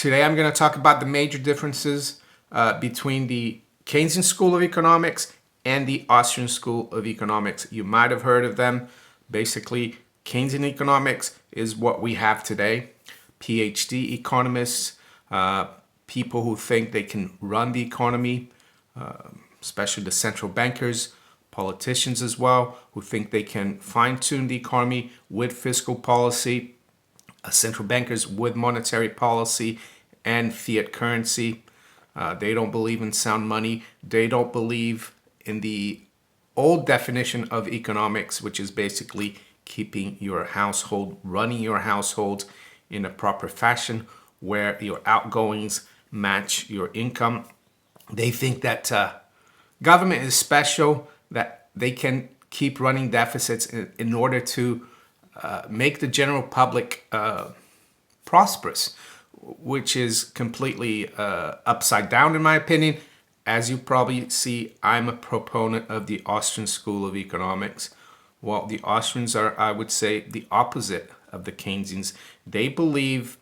Today I'm going to talk about the major differences between the Keynesian School of Economics and the Austrian School of Economics. You might have heard of them. Basically, Keynesian economics is what we have today. PhD economists, people who think they can run the economy, especially the central bankers, politicians as well, who think they can fine-tune the economy with fiscal policy, central bankers with monetary policy and fiat currency. They don't believe in sound money. They don't believe in the old definition of economics, which is basically keeping your household, running your household in a proper fashion where your outgoings match your income. They think that government is special, that they can keep running deficits in order to make the general public prosperous, which is completely upside down in my opinion. As you probably see, I'm a proponent of the Austrian School of Economics. Well, the Austrians are, I would say, the opposite of the Keynesians. They believe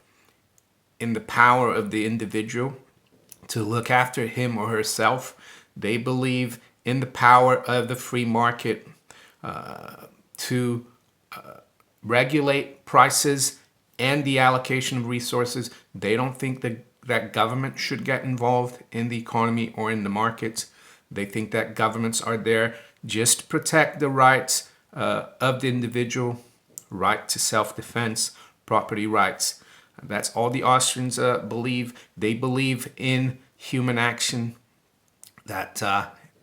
in the power of the individual to look after him or herself. They believe in the power of the free market to regulate prices and the allocation of resources. They don't think that government should get involved in the economy or in the markets. They think that governments are there just to protect the rights of the individual, right to self-defense, property rights. That's all the Austrians believe. They believe in human action. That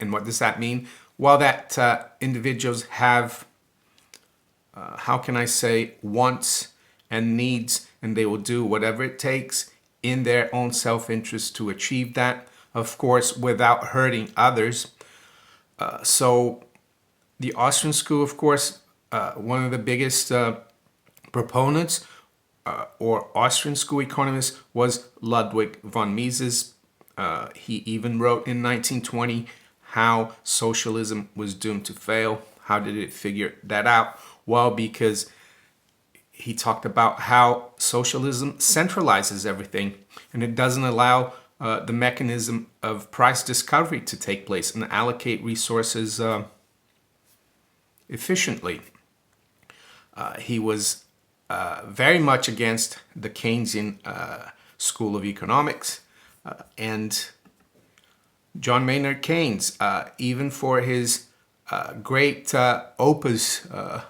and what does that mean? Well, that individuals have, how can I say, wants and needs, and they will do whatever it takes in their own self-interest to achieve that, of course, without hurting others. So the Austrian School, of course, one of the biggest proponents or Austrian School economist was Ludwig von Mises. He even wrote in 1920 how socialism was doomed to fail. How did it figure that out? Well, because he talked about how socialism centralizes everything and it doesn't allow the mechanism of price discovery to take place and allocate resources efficiently. He was very much against the Keynesian School of Economics and John Maynard Keynes, even for his great opus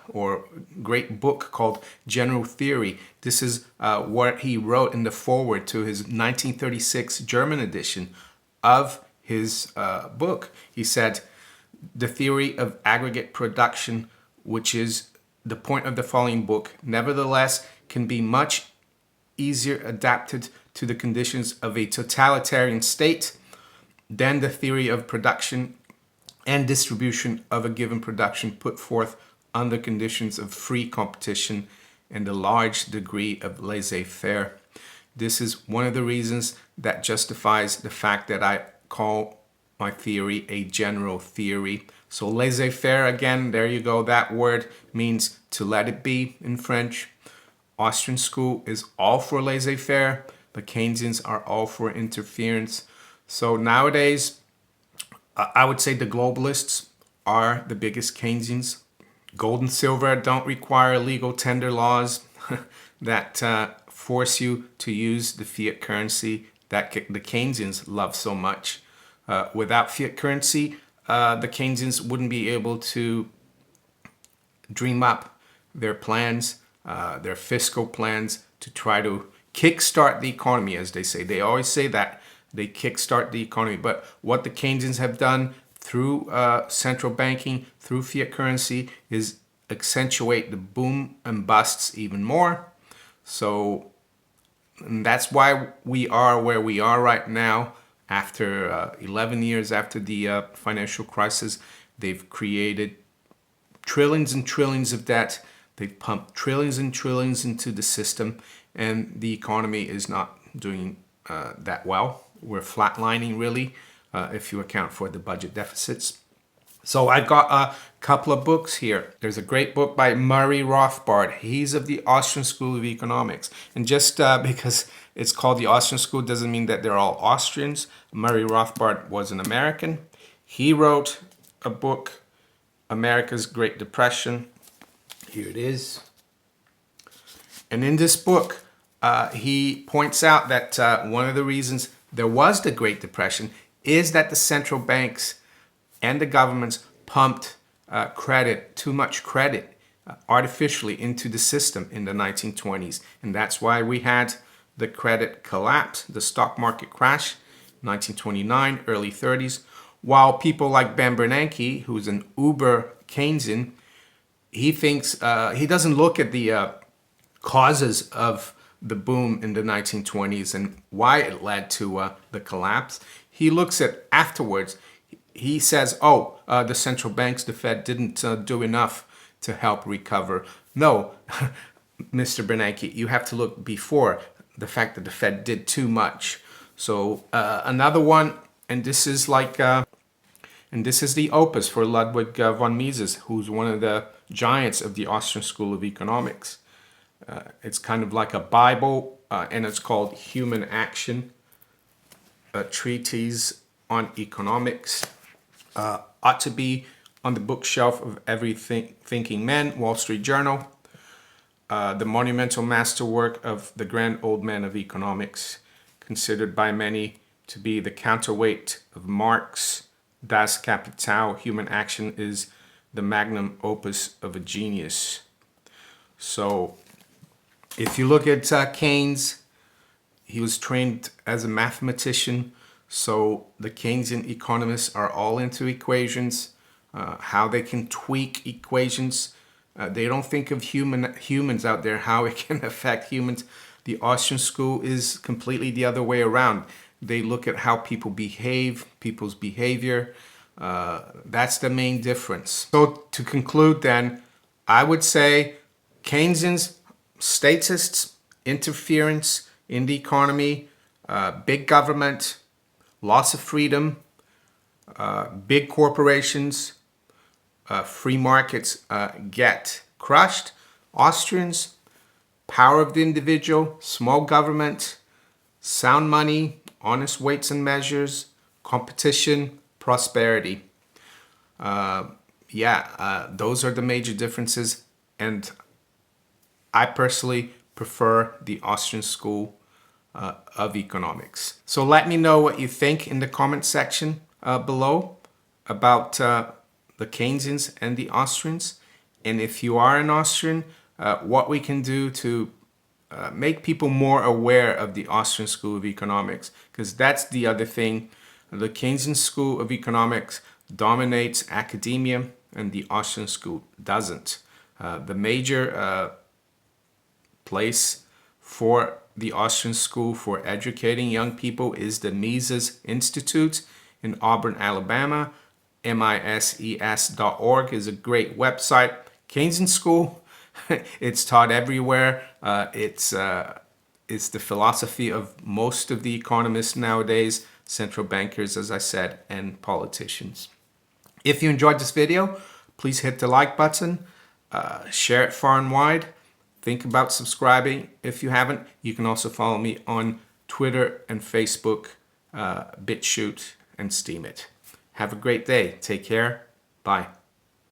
or great book called General Theory. This is what he wrote in the foreword to his 1936 German edition of his book. He said, "The theory of aggregate production, which is the point of the following book, nevertheless can be much easier adapted to the conditions of a totalitarian state than the theory of production and distribution of a given production put forth under conditions of free competition and a large degree of laissez-faire." This is one of the reasons that justifies the fact that I call my theory a general theory. So laissez-faire, again, there you go. That word means to let it be in French. Austrian School is all for laissez-faire. The Keynesians are all for interference. So nowadays, I would say the globalists are the biggest Keynesians. Gold and silver don't require legal tender laws that force you to use the fiat currency that the Keynesians love so much. Without fiat currency, the Keynesians wouldn't be able to dream up their plans, their fiscal plans to try to kickstart the economy, as they say. They always say that. They kickstart the economy. But what the Keynesians have done through central banking, through fiat currency, is accentuate the boom and busts even more. So and that's why we are where we are right now. After 11 years after the financial crisis, they've created trillions and trillions of debt. They've pumped trillions and trillions into the system, and the economy is not doing that well. We're flatlining, really, if you account for the budget deficits. So I've got a couple of books here. There's a great book by Murray Rothbard. He's of the Austrian School of Economics. And just because it's called the Austrian School doesn't mean that they're all Austrians. Murray Rothbard was an American. He wrote a book, America's Great Depression. Here it is. And in this book, he points out that one of the reasons there was the Great Depression is that the central banks and the governments pumped too much credit artificially into the system in the 1920s. And that's why we had the credit collapse, the stock market crash, 1929, early 30s. While people like Ben Bernanke, who's an uber Keynesian, he thinks, he doesn't look at the causes of the boom in the 1920s and why it led to the collapse. He looks at afterwards. He says, oh, the central banks, the Fed didn't do enough to help recover. No, Mr. Bernanke, you have to look before the fact that the Fed did too much. So another one, and this is like, and this is the opus for Ludwig von Mises, who's one of the giants of the Austrian School of Economics. It's kind of like a Bible, and it's called Human Action, a treatise on economics. Ought to be on the bookshelf of every thinking man, Wall Street Journal. The monumental masterwork of the grand old man of economics, considered by many to be the counterweight of Marx. Das Kapital, Human Action, is the magnum opus of a genius. So if you look at Keynes, he was trained as a mathematician. So the Keynesian economists are all into equations, how they can tweak equations. They don't think of humans out there, how it can affect humans. The Austrian school is completely the other way around. They look at how people behave, people's behavior. That's the main difference. So to conclude then, I would say Keynesians, statists, interference in the economy, big government, loss of freedom, big corporations, free markets get crushed. Austrians, power of the individual, small government, sound money, honest weights and measures, competition, prosperity. Those are the major differences, and I personally prefer the Austrian School of Economics. So let me know what you think in the comment section below about the Keynesians and the Austrians. And if you are an Austrian, what we can do to make people more aware of the Austrian School of Economics, because that's the other thing. The Keynesian School of Economics dominates academia and the Austrian School doesn't. The major place for the Austrian School for educating young people is the Mises Institute in Auburn, Alabama. mises.org is a great website. Keynesian School, it's taught everywhere. It's the philosophy of most of the economists nowadays, central bankers, as I said, and politicians. If you enjoyed this video, please hit the like button, share it far and wide. Think about subscribing if you haven't. You can also follow me on Twitter and Facebook, BitChute and Steemit. Have a great day. Take care. Bye.